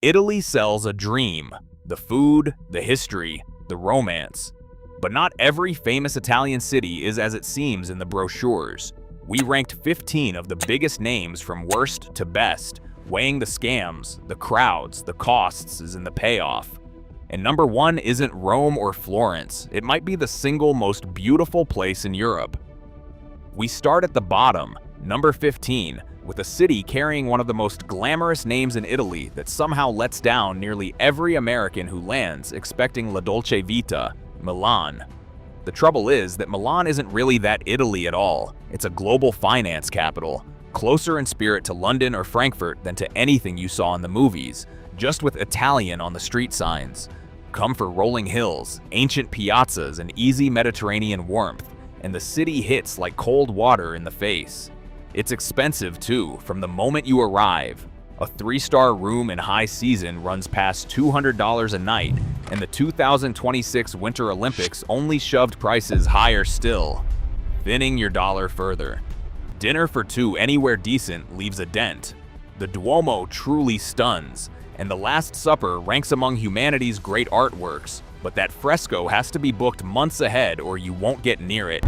Italy sells a dream: the food, the history, the romance. But not every famous Italian city is as it seems in the brochures. We ranked 15 of the biggest names from worst to best, weighing the scams, the crowds, the costs, and the payoff. And number 1 isn't Rome or Florence. It might be the single most beautiful place in Europe. We start at the bottom, number 15, with a city carrying one of the most glamorous names in Italy that somehow lets down nearly every American who lands expecting La Dolce Vita, Milan. The trouble is that Milan isn't really that Italy at all. It's a global finance capital, closer in spirit to London or Frankfurt than to anything you saw in the movies, just with Italian on the street signs. Come for rolling hills, ancient piazzas, and easy Mediterranean warmth, and the city hits like cold water in the face. It's expensive too, from the moment you arrive. A 3-star room in high season runs past $200 a night, and the 2026 Winter Olympics only shoved prices higher still, thinning your dollar further. Dinner for 2 anywhere decent leaves a dent. The Duomo truly stuns, and the Last Supper ranks among humanity's great artworks, but that fresco has to be booked months ahead or you won't get near it.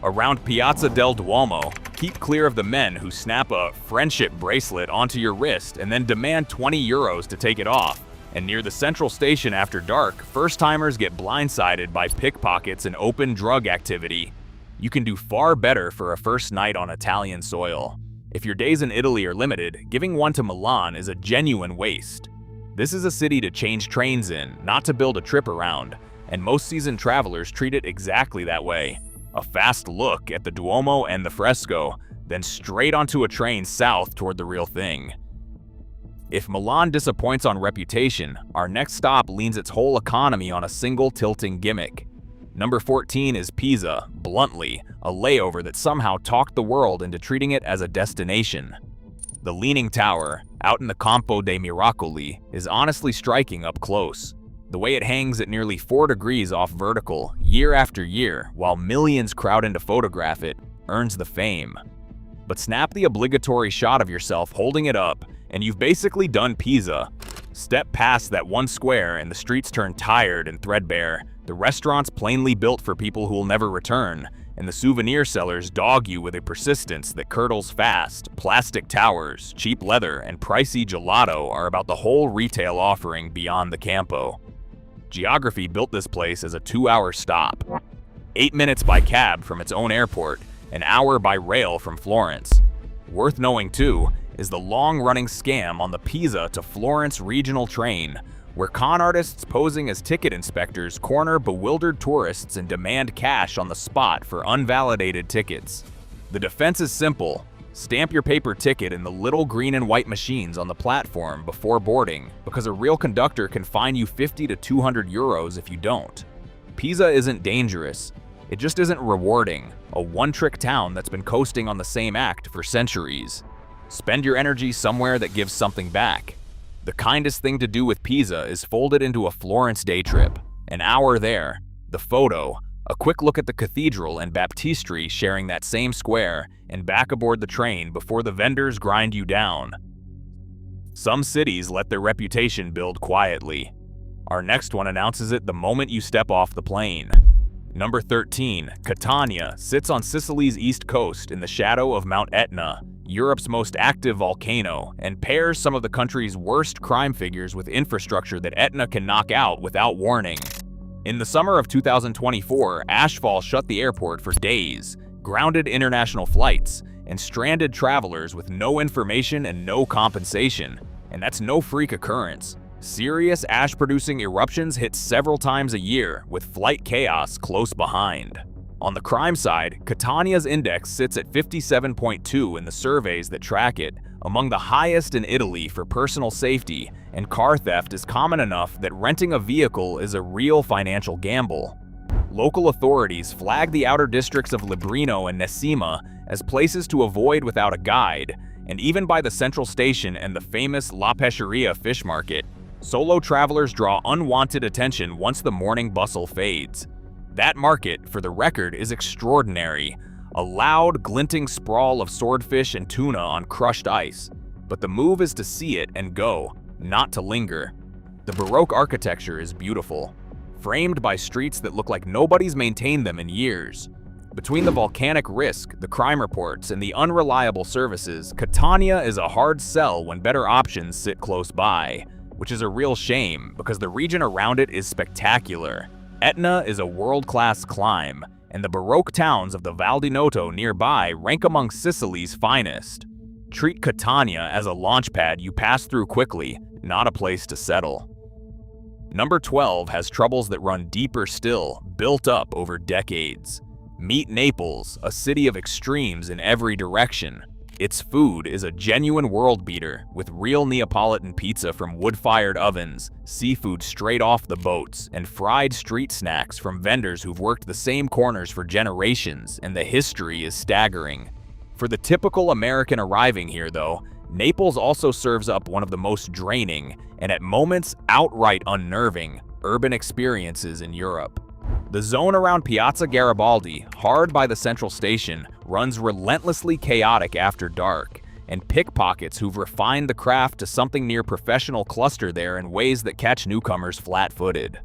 Around Piazza del Duomo, keep clear of the men who snap a friendship bracelet onto your wrist and then demand 20 euros to take it off. And near the central station after dark, first-timers get blindsided by pickpockets and open drug activity. You can do far better for a first night on Italian soil. If your days in Italy are limited, giving one to Milan is a genuine waste. This is a city to change trains in, not to build a trip around, and most seasoned travelers treat it exactly that way. A fast look at the Duomo and the fresco, then straight onto a train south toward the real thing. If Milan disappoints on reputation, our next stop leans its whole economy on a single tilting gimmick. Number 14 is Pisa, bluntly, a layover that somehow talked the world into treating it as a destination. The Leaning Tower, out in the Campo dei Miracoli, is honestly striking up close. The way it hangs at nearly 4 degrees off vertical, year after year, while millions crowd in to photograph it, earns the fame. But snap the obligatory shot of yourself holding it up, and you've basically done Pisa. Step past that one square and the streets turn tired and threadbare, the restaurants plainly built for people who will never return, and the souvenir sellers dog you with a persistence that curdles fast. Plastic towers, cheap leather, and pricey gelato are about the whole retail offering beyond the Campo. Geography built this place as a 2-hour stop. 8 minutes by cab from its own airport, an hour by rail from Florence. Worth knowing too is the long-running scam on the Pisa to Florence regional train, where con artists posing as ticket inspectors corner bewildered tourists and demand cash on the spot for unvalidated tickets. The defense is simple: stamp your paper ticket in the little green and white machines on the platform before boarding, because a real conductor can fine you 50 to 200 euros if you don't. Pisa isn't dangerous, it just isn't rewarding, a one-trick town that's been coasting on the same act for centuries. Spend your energy somewhere that gives something back. The kindest thing to do with Pisa is fold it into a Florence day trip. An hour there, the photo, a quick look at the cathedral and baptistry sharing that same square, and back aboard the train before the vendors grind you down. Some cities let their reputation build quietly. Our next one announces it the moment you step off the plane. Number 13, Catania sits on Sicily's east coast in the shadow of Mount Etna, Europe's most active volcano, and pairs some of the country's worst crime figures with infrastructure that Etna can knock out without warning. In the summer of 2024, ashfall shut the airport for days, grounded international flights, and stranded travelers with no information and no compensation. And that's no freak occurrence. Serious ash-producing eruptions hit several times a year, with flight chaos close behind. On the crime side, Catania's index sits at 57.2 in the surveys that track it, among the highest in Italy for personal safety, and car theft is common enough that renting a vehicle is a real financial gamble. Local authorities flag the outer districts of Librino and Nesima as places to avoid without a guide, and even by the central station and the famous La Pesceria fish market, solo travelers draw unwanted attention once the morning bustle fades. That market, for the record, is extraordinary, a loud, glinting sprawl of swordfish and tuna on crushed ice. But the move is to see it and go, not to linger. The Baroque architecture is beautiful, framed by streets that look like nobody's maintained them in years. Between the volcanic risk, the crime reports, and the unreliable services, Catania is a hard sell when better options sit close by, which is a real shame because the region around it is spectacular. Etna is a world-class climb, and the Baroque towns of the Val di Noto nearby rank among Sicily's finest. Treat Catania as a launchpad you pass through quickly, not a place to settle. Number 12 has troubles that run deeper still, built up over decades. Meet Naples, a city of extremes in every direction. Its food is a genuine world beater, with real Neapolitan pizza from wood-fired ovens, seafood straight off the boats, and fried street snacks from vendors who've worked the same corners for generations, and the history is staggering. For the typical American arriving here, though, Naples also serves up one of the most draining, and at moments outright unnerving, urban experiences in Europe. The zone around Piazza Garibaldi, hard by the central station, runs relentlessly chaotic after dark, and pickpockets who've refined the craft to something near professional cluster there in ways that catch newcomers flat-footed.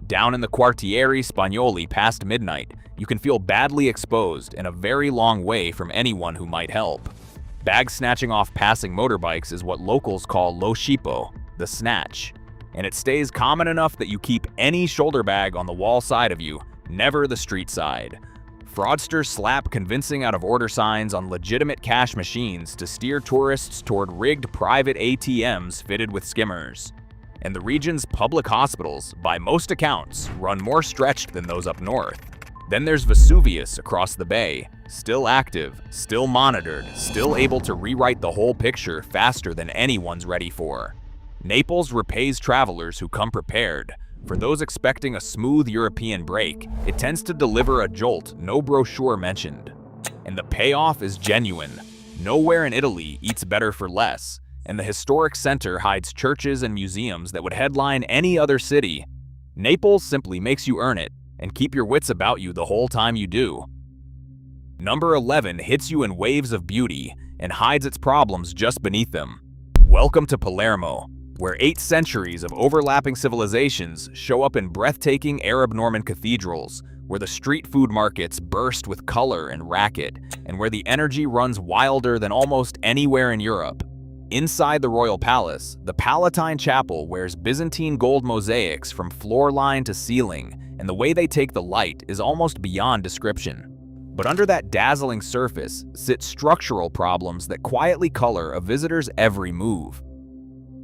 Down in the Quartieri Spagnoli past midnight, you can feel badly exposed and a very long way from anyone who might help. Bag snatching off passing motorbikes is what locals call lo scippo, the snatch, and it stays common enough that you keep any shoulder bag on the wall side of you, never the street side. Fraudsters slap convincing out-of-order signs on legitimate cash machines to steer tourists toward rigged private ATMs fitted with skimmers. And the region's public hospitals, by most accounts, run more stretched than those up north. Then there's Vesuvius across the bay, still active, still monitored, still able to rewrite the whole picture faster than anyone's ready for. Naples repays travelers who come prepared. For those expecting a smooth European break, it tends to deliver a jolt no brochure mentioned. And the payoff is genuine. Nowhere in Italy eats better for less, and the historic center hides churches and museums that would headline any other city. Naples simply makes you earn it, and keep your wits about you the whole time you do. Number 11 hits you in waves of beauty and hides its problems just beneath them. Welcome to Palermo, where 8 centuries of overlapping civilizations show up in breathtaking Arab Norman cathedrals, where the street food markets burst with color and racket, and where the energy runs wilder than almost anywhere in Europe. Inside the royal palace, the Palatine Chapel wears Byzantine gold mosaics from floor line to ceiling, and the way they take the light is almost beyond description. But under that dazzling surface sit structural problems that quietly color a visitor's every move.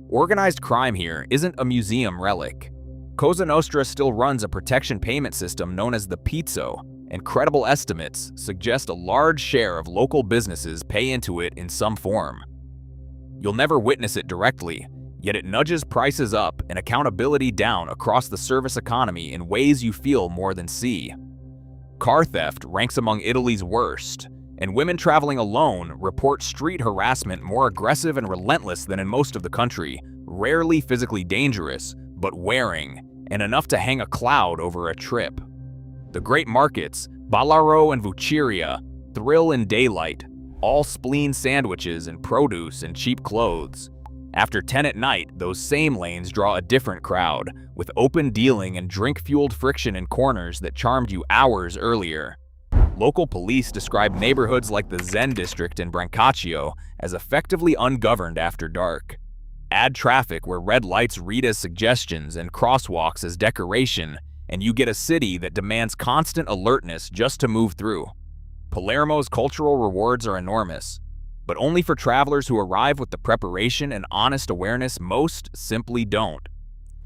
Organized crime here isn't a museum relic. Cosa Nostra still runs a protection payment system known as the Pizzo, and credible estimates suggest a large share of local businesses pay into it in some form. You'll never witness it directly, yet it nudges prices up and accountability down across the service economy in ways you feel more than see. Car theft ranks among Italy's worst, and women traveling alone report street harassment more aggressive and relentless than in most of the country, rarely physically dangerous, but wearing, and enough to hang a cloud over a trip. The great markets, Ballaro and Vucciria, thrill in daylight, all spleen sandwiches and produce and cheap clothes. After 10 at night, those same lanes draw a different crowd, with open dealing and drink-fueled friction in corners that charmed you hours earlier. Local police describe neighborhoods like the Zen district in Brancaccio as effectively ungoverned after dark. Add traffic where red lights read as suggestions and crosswalks as decoration, and you get a city that demands constant alertness just to move through. Palermo's cultural rewards are enormous, but only for travelers who arrive with the preparation and honest awareness most simply don't.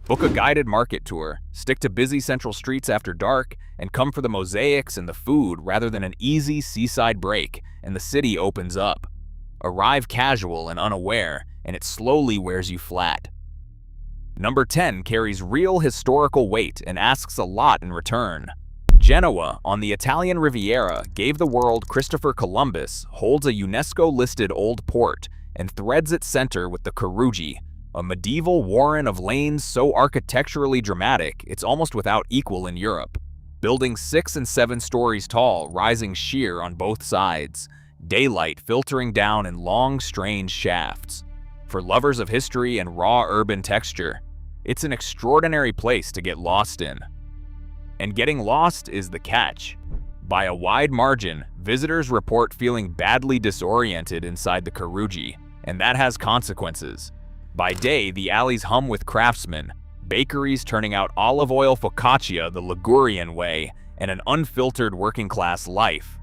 Book a guided market tour, stick to busy central streets after dark, and come for the mosaics and the food rather than an easy seaside break, and the city opens up. Arrive casual and unaware, and it slowly wears you flat. Number 10 carries real historical weight and asks a lot in return. Genoa, on the Italian Riviera, gave the world Christopher Columbus, holds a UNESCO-listed old port, and threads its center with the Carugi, a medieval warren of lanes so architecturally dramatic it's almost without equal in Europe. Buildings 6 and 7 stories tall, rising sheer on both sides, daylight filtering down in long, strange shafts. For lovers of history and raw urban texture, it's an extraordinary place to get lost in. And getting lost is the catch. By a wide margin, visitors report feeling badly disoriented inside the Carugi, and that has consequences. By day, the alleys hum with craftsmen, bakeries turning out olive oil focaccia the Ligurian way, and an unfiltered working-class life.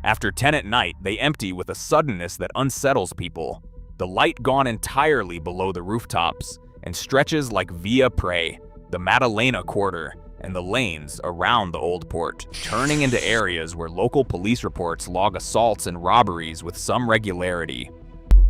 After 10 at night, they empty with a suddenness that unsettles people. The light gone entirely below the rooftops, and stretches like Via Pre, the Maddalena Quarter, and the lanes around the Old Port, turning into areas where local police reports log assaults and robberies with some regularity.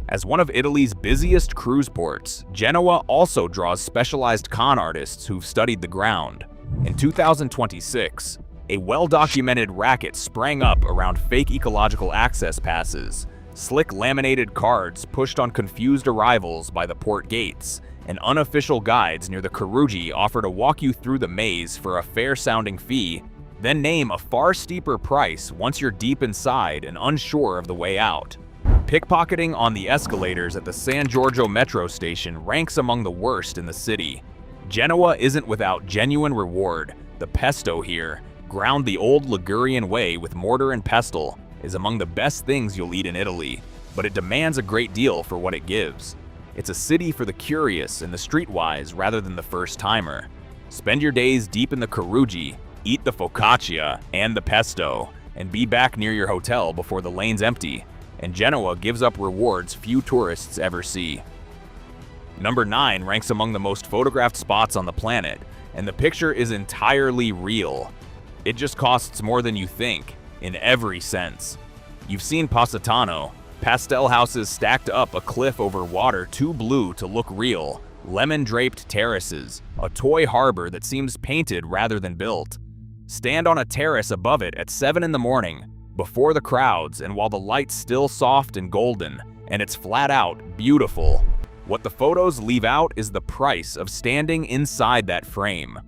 As one of Italy's busiest cruise ports, Genoa also draws specialized con artists who've studied the ground. In 2026, a well-documented racket sprang up around fake ecological access passes, slick laminated cards pushed on confused arrivals by the port gates, and unofficial guides near the Carugi offer to walk you through the maze for a fair-sounding fee, then name a far steeper price once you're deep inside and unsure of the way out. Pickpocketing on the escalators at the San Giorgio metro station ranks among the worst in the city. Genoa isn't without genuine reward. The pesto here, ground the old Ligurian way with mortar and pestle, is among the best things you'll eat in Italy, but it demands a great deal for what it gives. It's a city for the curious and the streetwise rather than the first-timer. Spend your days deep in the Carugi, eat the focaccia and the pesto, and be back near your hotel before the lane's empty, and Genoa gives up rewards few tourists ever see. Number 9 ranks among the most photographed spots on the planet, and the picture is entirely real. It just costs more than you think, in every sense. You've seen Positano, pastel houses stacked up a cliff over water too blue to look real, lemon-draped terraces, a toy harbor that seems painted rather than built. Stand on a terrace above it at 7 in the morning, before the crowds and while the light's still soft and golden, and it's flat out beautiful. What the photos leave out is the price of standing inside that frame.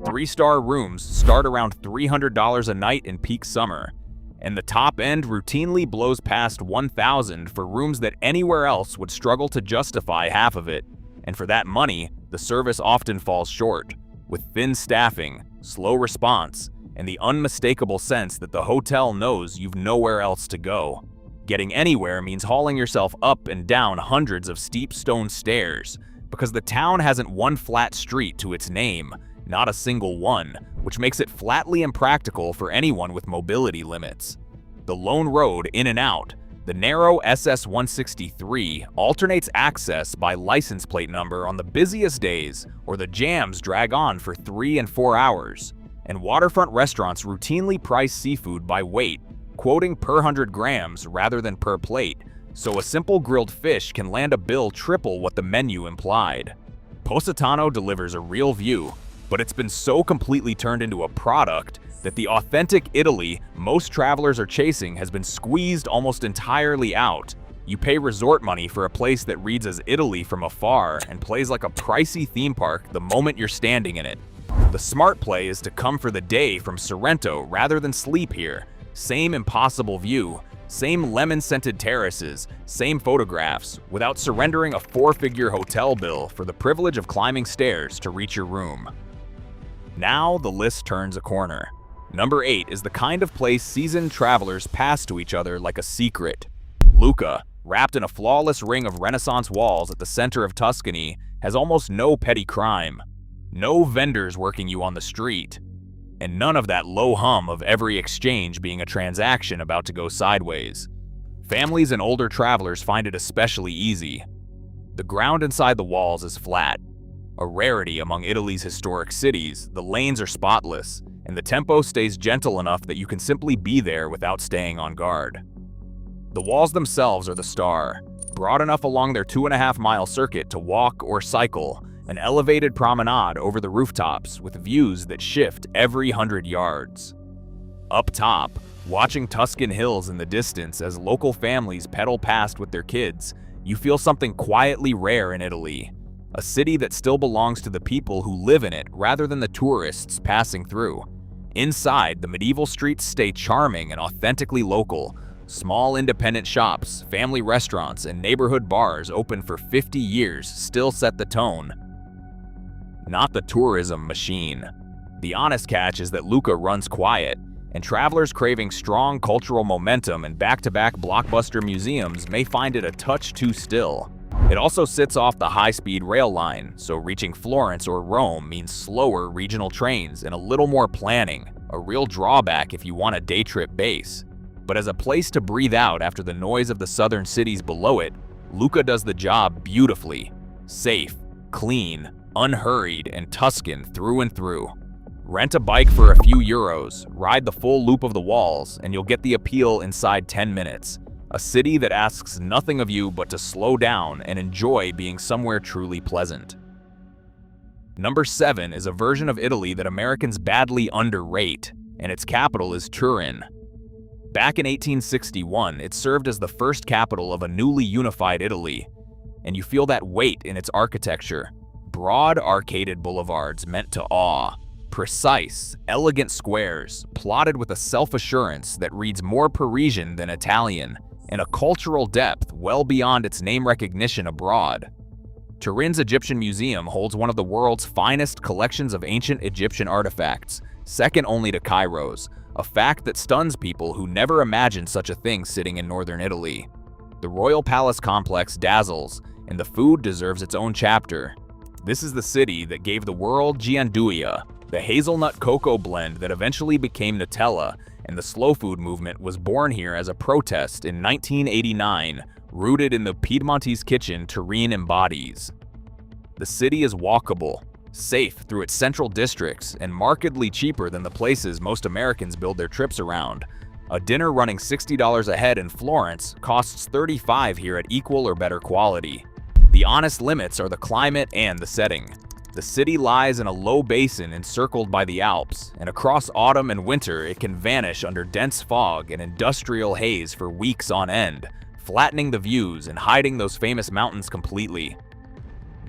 3-star rooms start around $300 a night in peak summer, and the top end routinely blows past $1,000 for rooms that anywhere else would struggle to justify half of it. And for that money, the service often falls short, with thin staffing, slow response, and the unmistakable sense that the hotel knows you've nowhere else to go. Getting anywhere means hauling yourself up and down hundreds of steep stone stairs, because the town hasn't one flat street to its name, not a single one, which makes it flatly impractical for anyone with mobility limits. The lone road in and out, the narrow SS 163, alternates access by license plate number on the busiest days, or the jams drag on for 3 and 4 hours. And waterfront restaurants routinely price seafood by weight, quoting per 100 grams rather than per plate, so a simple grilled fish can land a bill triple what the menu implied. Positano delivers a real view, but it's been so completely turned into a product that the authentic Italy most travelers are chasing has been squeezed almost entirely out. You pay resort money for a place that reads as Italy from afar and plays like a pricey theme park the moment you're standing in it. The smart play is to come for the day from Sorrento rather than sleep here. Same impossible view, same lemon-scented terraces, same photographs, without surrendering a 4-figure hotel bill for the privilege of climbing stairs to reach your room. Now the list turns a corner. Number 8 is the kind of place seasoned travelers pass to each other like a secret. Lucca, wrapped in a flawless ring of Renaissance walls at the center of Tuscany, has almost no petty crime. No vendors working you on the street. And none of that low hum of every exchange being a transaction about to go sideways. Families and older travelers find it especially easy. The ground inside the walls is flat. A rarity among Italy's historic cities, the lanes are spotless, and the tempo stays gentle enough that you can simply be there without staying on guard. The walls themselves are the star, broad enough along their 2.5-mile circuit to walk or cycle, an elevated promenade over the rooftops with views that shift every 100 yards. Up top, watching Tuscan hills in the distance as local families pedal past with their kids, you feel something quietly rare in Italy. A city that still belongs to the people who live in it rather than the tourists passing through. Inside, the medieval streets stay charming and authentically local, Small independent shops, family restaurants, and neighborhood bars open for 50 years still set the tone. Not the tourism machine. The honest catch is that Lucca runs quiet, and travelers craving strong cultural momentum and back-to-back blockbuster museums may find it a touch too still. It also sits off the high-speed rail line, so reaching Florence or Rome means slower regional trains and a little more planning, a real drawback if you want a day trip base. But as a place to breathe out after the noise of the southern cities below it, Lucca does the job beautifully. Safe, clean, unhurried, and Tuscan through and through. Rent a bike for a few euros, ride the full loop of the walls, and you'll get the appeal inside 10 minutes. A city that asks nothing of you but to slow down and enjoy being somewhere truly pleasant. Number 7 is a version of Italy that Americans badly underrate, and its capital is Turin. Back in 1861, it served as the first capital of a newly unified Italy, and you feel that weight in its architecture. Broad, arcaded boulevards meant to awe. Precise, elegant squares, plotted with a self-assurance that reads more Parisian than Italian, and a cultural depth well beyond its name recognition abroad. Turin's Egyptian Museum holds one of the world's finest collections of ancient Egyptian artifacts, second only to Cairo's, a fact that stuns people who never imagined such a thing sitting in northern Italy. The Royal Palace complex dazzles, and the food deserves its own chapter. This is the city that gave the world gianduja, the hazelnut cocoa blend that eventually became Nutella, and the slow food movement was born here as a protest in 1989, rooted in the Piedmontese kitchen Turin embodies. The city is walkable, safe through its central districts, and markedly cheaper than the places most Americans build their trips around. A dinner running $60 a head in Florence costs $35 here at equal or better quality. The honest limits are the climate and the setting. The city lies in a low basin encircled by the Alps, and across autumn and winter it can vanish under dense fog and industrial haze for weeks on end, flattening the views and hiding those famous mountains completely.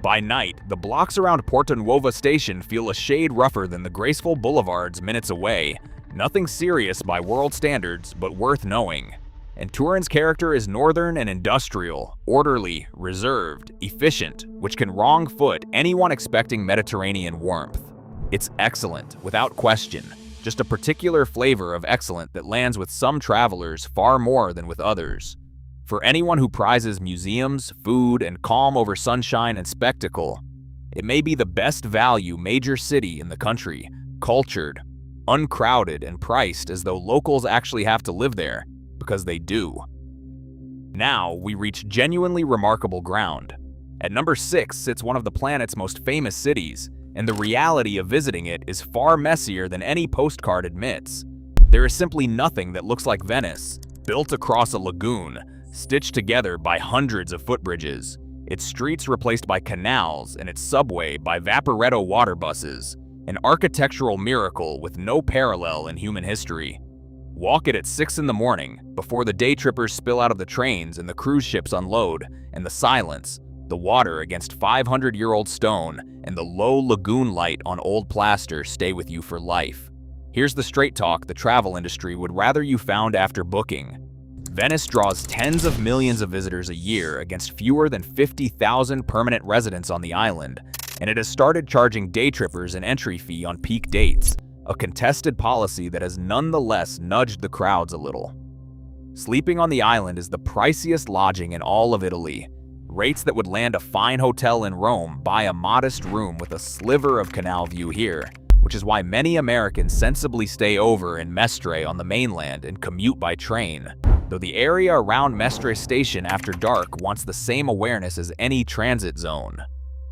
By night, the blocks around Porta Nuova station feel a shade rougher than the graceful boulevards minutes away. Nothing serious by world standards, but worth knowing. And Turin's character is northern and industrial, orderly, reserved, efficient, which can wrong foot anyone expecting Mediterranean warmth. It's excellent, without question, just a particular flavor of excellent that lands with some travelers far more than with others. For anyone who prizes museums, food, and calm over sunshine and spectacle, it may be the best value major city in the country, cultured, uncrowded, and priced as though locals actually have to live there, because they do. Now we reach genuinely remarkable ground. At number 6 sits one of the planet's most famous cities, and the reality of visiting it is far messier than any postcard admits. There is simply nothing that looks like Venice, built across a lagoon, stitched together by hundreds of footbridges, its streets replaced by canals, and its subway by Vaporetto water buses, an architectural miracle with no parallel in human history. Walk it at 6 in the morning, before the day trippers spill out of the trains and the cruise ships unload, and the silence, the water against 500-year-old stone, and the low lagoon light on old plaster stay with you for life. Here's the straight talk the travel industry would rather you found after booking. Venice draws tens of millions of visitors a year against fewer than 50,000 permanent residents on the island, and it has started charging day trippers an entry fee on peak dates, a contested policy that has nonetheless nudged the crowds a little. Sleeping on the island is the priciest lodging in all of Italy. Rates that would land a fine hotel in Rome buy a modest room with a sliver of canal view here, which is why many Americans sensibly stay over in Mestre on the mainland and commute by train, though the area around Mestre station after dark wants the same awareness as any transit zone.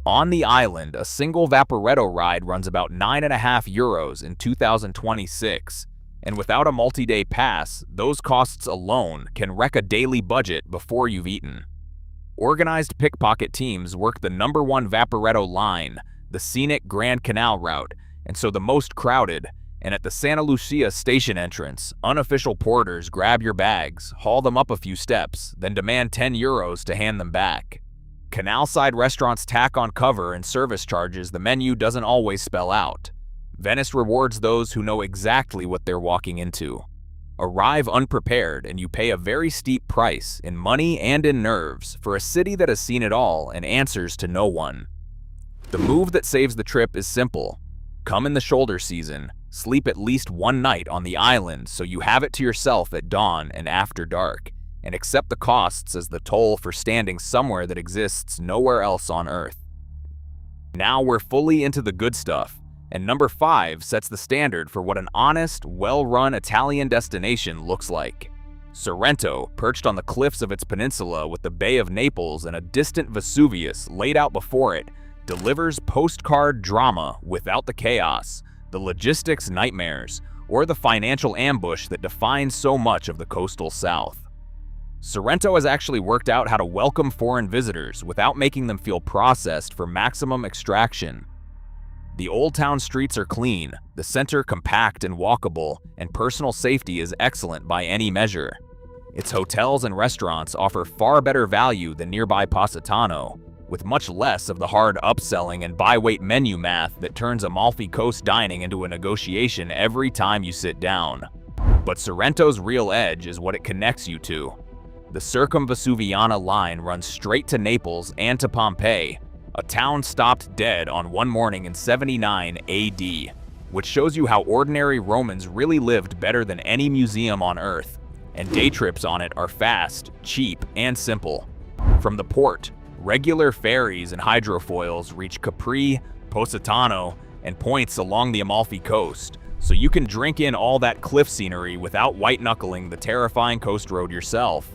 On the island, a single Vaporetto ride runs about €9.50 in 2026, and without a multi-day pass, those costs alone can wreck a daily budget before you've eaten. Organized pickpocket teams work the #1 Vaporetto line, the scenic Grand Canal route, and so the most crowded, and at the Santa Lucia station entrance, unofficial porters grab your bags, haul them up a few steps, then demand €10 to hand them back. Canal-side restaurants tack on cover and service charges the menu doesn't always spell out. Venice rewards those who know exactly what they're walking into. Arrive unprepared and you pay a very steep price in money and in nerves for a city that has seen it all and answers to no one. The move that saves the trip is simple. Come in the shoulder season, sleep at least one night on the island so you have it to yourself at dawn and after dark, and accept the costs as the toll for standing somewhere that exists nowhere else on Earth. Now we're fully into the good stuff, and number 5 sets the standard for what an honest, well-run Italian destination looks like. Sorrento, perched on the cliffs of its peninsula with the Bay of Naples and a distant Vesuvius laid out before it, delivers postcard drama without the chaos, the logistics nightmares, or the financial ambush that defines so much of the coastal South. Sorrento has actually worked out how to welcome foreign visitors without making them feel processed for maximum extraction. The old town streets are clean, the center compact and walkable, and personal safety is excellent by any measure. Its hotels and restaurants offer far better value than nearby Positano, with much less of the hard upselling and buy-weight menu math that turns Amalfi Coast dining into a negotiation every time you sit down. But Sorrento's real edge is what it connects you to. The Circumvesuviana line runs straight to Naples and to Pompeii, a town stopped dead on one morning in 79 AD, which shows you how ordinary Romans really lived better than any museum on Earth, and day trips on it are fast, cheap, and simple. From the port, regular ferries and hydrofoils reach Capri, Positano, and points along the Amalfi Coast, so you can drink in all that cliff scenery without white-knuckling the terrifying coast road yourself.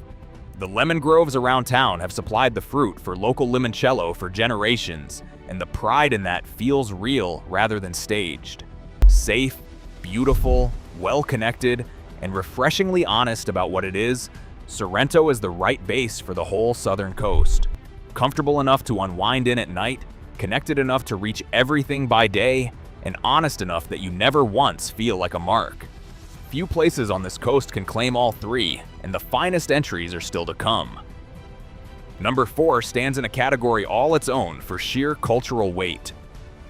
The lemon groves around town have supplied the fruit for local limoncello for generations, and the pride in that feels real rather than staged. Safe, beautiful, well-connected, and refreshingly honest about what it is, Sorrento is the right base for the whole southern coast. Comfortable enough to unwind in at night, connected enough to reach everything by day, and honest enough that you never once feel like a mark. Few places on this coast can claim all three, and the finest entries are still to come. Number 4 stands in a category all its own for sheer cultural weight.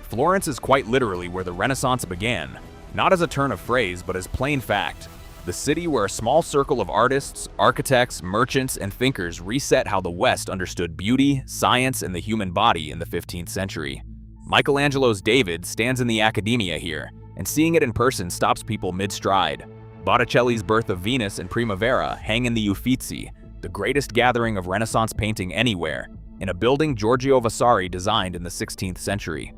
Florence is quite literally where the Renaissance began, not as a turn of phrase but as plain fact. The city where a small circle of artists, architects, merchants, and thinkers reset how the West understood beauty, science, and the human body in the 15th century. Michelangelo's David stands in the Accademia here, and seeing it in person stops people mid-stride. Botticelli's Birth of Venus and Primavera hang in the Uffizi, the greatest gathering of Renaissance painting anywhere, in a building Giorgio Vasari designed in the 16th century.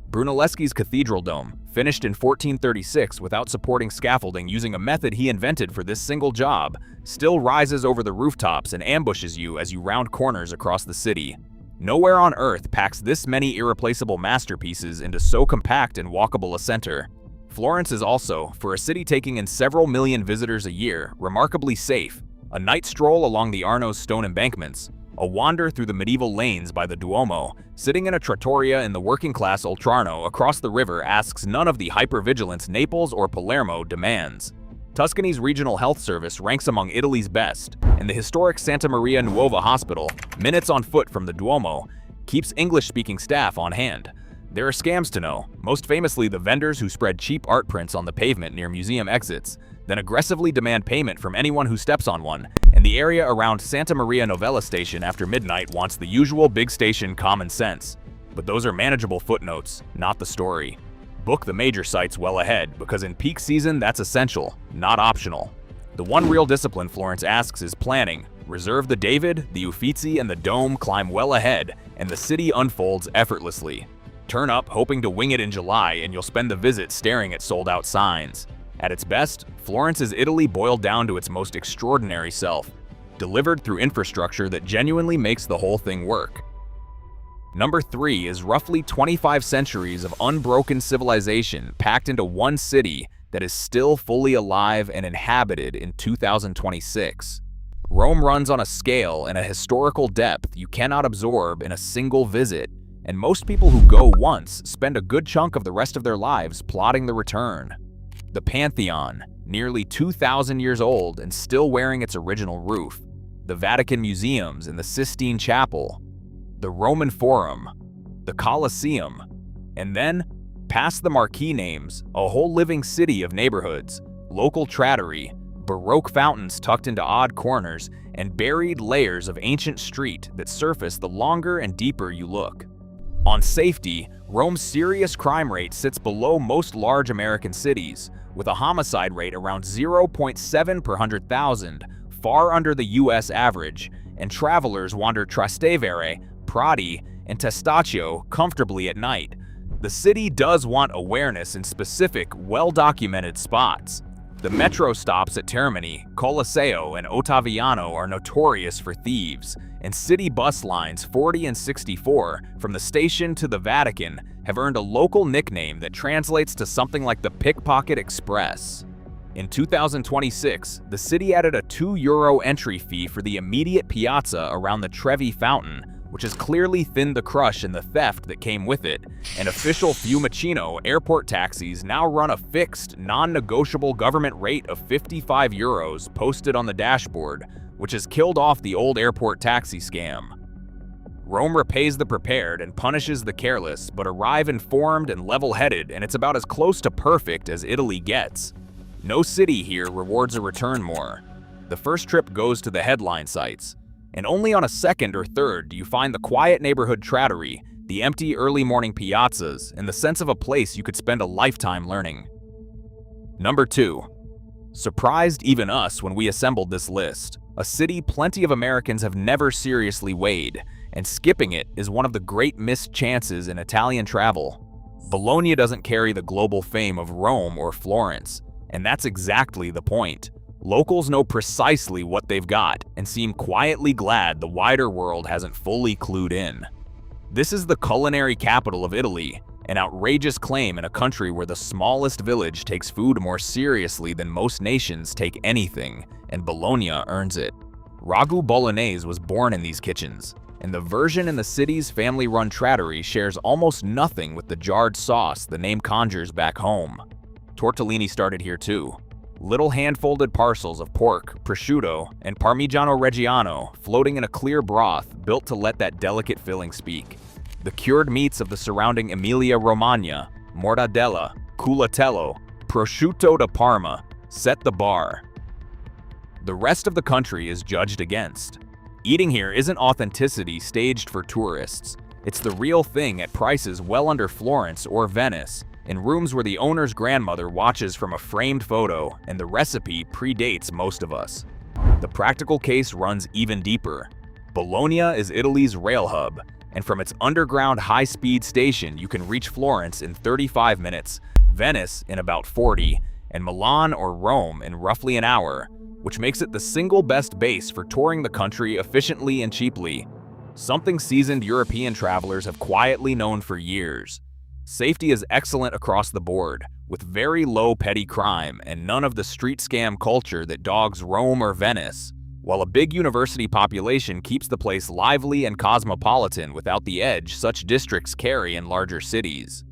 Brunelleschi's Cathedral Dome, finished in 1436 without supporting scaffolding using a method he invented for this single job, still rises over the rooftops and ambushes you as you round corners across the city. Nowhere on Earth packs this many irreplaceable masterpieces into so compact and walkable a center. Florence is also, for a city taking in several million visitors a year, remarkably safe. A night stroll along the Arno's stone embankments, a wander through the medieval lanes by the Duomo, sitting in a trattoria in the working-class Oltrarno across the river asks none of the hypervigilance Naples or Palermo demands. Tuscany's regional health service ranks among Italy's best, and the historic Santa Maria Nuova Hospital, minutes on foot from the Duomo, keeps English-speaking staff on hand. There are scams to know, most famously the vendors who spread cheap art prints on the pavement near museum exits, then aggressively demand payment from anyone who steps on one, and the area around Santa Maria Novella Station after midnight wants the usual big station common sense. But those are manageable footnotes, not the story. Book the major sites well ahead, because in peak season that's essential, not optional. The one real discipline Florence asks is planning. Reserve the David, the Uffizi, and the Dome climb well ahead, and the city unfolds effortlessly. Turn up hoping to wing it in July and you'll spend the visit staring at sold-out signs. At its best, Florence is Italy boiled down to its most extraordinary self, delivered through infrastructure that genuinely makes the whole thing work. Number 3 is roughly 25 centuries of unbroken civilization packed into one city that is still fully alive and inhabited in 2026. Rome runs on a scale and a historical depth you cannot absorb in a single visit, and most people who go once spend a good chunk of the rest of their lives plotting the return. The Pantheon, nearly 2,000 years old and still wearing its original roof. The Vatican Museums and the Sistine Chapel. The Roman Forum. The Colosseum. And then, past the marquee names, a whole living city of neighborhoods, local trattoria, Baroque fountains tucked into odd corners, and buried layers of ancient street that surface the longer and deeper you look. On safety, Rome's serious crime rate sits below most large American cities, with a homicide rate around 0.7 per 100,000, far under the US average, and travelers wander Trastevere, Prati, and Testaccio comfortably at night. The city does want awareness in specific, well-documented spots. The metro stops at Termini, Colosseo, and Ottaviano are notorious for thieves, and city bus lines 40 and 64, from the station to the Vatican, have earned a local nickname that translates to something like the Pickpocket Express. In 2026, the city added a €2 entry fee for the immediate piazza around the Trevi Fountain, which has clearly thinned the crush and the theft that came with it, and official Fiumicino airport taxis now run a fixed, non-negotiable government rate of €55 posted on the dashboard, which has killed off the old airport taxi scam. Rome repays the prepared and punishes the careless, but arrive informed and level-headed, and it's about as close to perfect as Italy gets. No city here rewards a return more. The first trip goes to the headline sites, and only on a second or third do you find the quiet neighborhood trattoria, the empty early morning piazzas, and the sense of a place you could spend a lifetime learning. Number 2. Surprised even us when we assembled this list. A city plenty of Americans have never seriously weighed, and skipping it is one of the great missed chances in Italian travel. Bologna doesn't carry the global fame of Rome or Florence, and that's exactly the point. Locals know precisely what they've got and seem quietly glad the wider world hasn't fully clued in. This is the culinary capital of Italy, an outrageous claim in a country where the smallest village takes food more seriously than most nations take anything, and Bologna earns it. Ragu Bolognese was born in these kitchens, and the version in the city's family-run trattoria shares almost nothing with the jarred sauce the name conjures back home. Tortellini started here too. Little hand-folded parcels of pork, prosciutto, and Parmigiano Reggiano floating in a clear broth built to let that delicate filling speak. The cured meats of the surrounding Emilia-Romagna, mortadella, culatello, prosciutto da Parma set the bar. The rest of the country is judged against. Eating here isn't authenticity staged for tourists. It's the real thing at prices well under Florence or Venice, in rooms where the owner's grandmother watches from a framed photo and the recipe predates most of us. The practical case runs even deeper. Bologna is Italy's rail hub, and from its underground high-speed station you can reach Florence in 35 minutes, Venice in about 40, and Milan or Rome in roughly an hour, which makes it the single best base for touring the country efficiently and cheaply. Something seasoned European travelers have quietly known for years. Safety is excellent across the board, with very low petty crime and none of the street scam culture that dogs Rome or Venice, while a big university population keeps the place lively and cosmopolitan without the edge such districts carry in larger cities.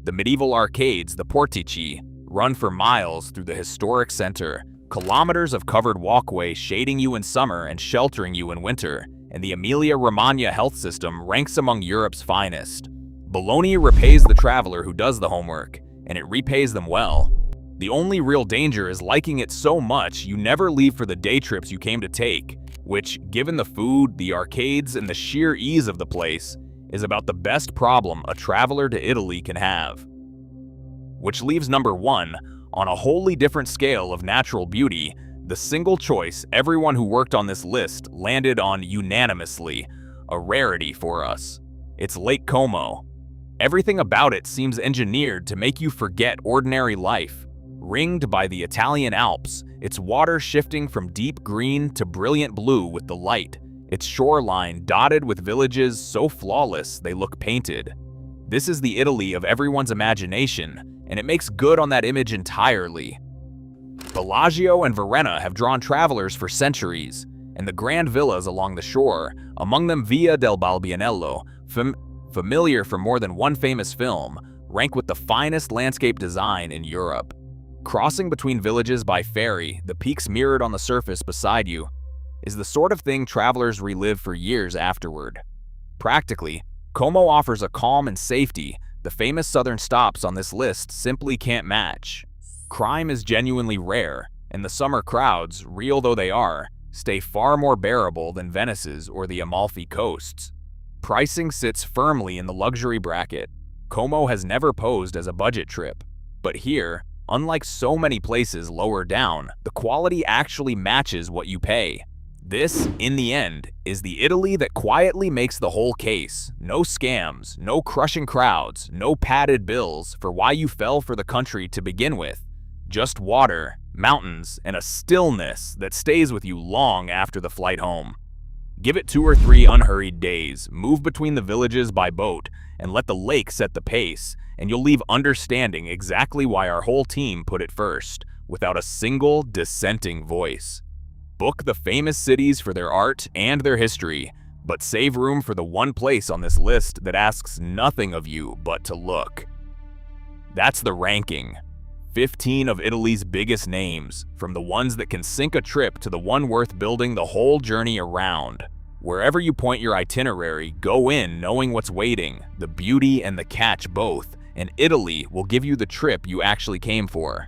The medieval arcades, the portici, run for miles through the historic center, kilometers of covered walkway shading you in summer and sheltering you in winter, and the Emilia-Romagna health system ranks among Europe's finest. Bologna repays the traveler who does the homework, and it repays them well. The only real danger is liking it so much you never leave for the day trips you came to take, which, given the food, the arcades, and the sheer ease of the place, is about the best problem a traveler to Italy can have. Which leaves number 1, on a wholly different scale of natural beauty, the single choice everyone who worked on this list landed on unanimously, a rarity for us. It's Lake Como. Everything about it seems engineered to make you forget ordinary life. Ringed by the Italian Alps, its water shifting from deep green to brilliant blue with the light, its shoreline dotted with villages so flawless they look painted. This is the Italy of everyone's imagination, and it makes good on that image entirely. Bellagio and Varenna have drawn travelers for centuries, and the grand villas along the shore, among them Via del Balbianello, familiar for more than one famous film, rank with the finest landscape design in Europe. Crossing between villages by ferry, the peaks mirrored on the surface beside you, is the sort of thing travelers relive for years afterward. Practically, Como offers a calm and safety the famous southern stops on this list simply can't match. Crime is genuinely rare, and the summer crowds, real though they are, stay far more bearable than Venice's or the Amalfi coasts. Pricing sits firmly in the luxury bracket. Como has never posed as a budget trip, but here, unlike so many places lower down, the quality actually matches what you pay. This, in the end, is the Italy that quietly makes the whole case. No scams, no crushing crowds, no padded bills for why you fell for the country to begin with. Just water, mountains, and a stillness that stays with you long after the flight home. Give it 2 or 3 unhurried days, move between the villages by boat, and let the lake set the pace, and you'll leave understanding exactly why our whole team put it first, without a single dissenting voice. Book the famous cities for their art and their history, but save room for the one place on this list that asks nothing of you but to look. That's the ranking. 15 of Italy's biggest names, from the ones that can sink a trip to the one worth building the whole journey around. Wherever you point your itinerary, go in knowing what's waiting, the beauty and the catch both, and Italy will give you the trip you actually came for.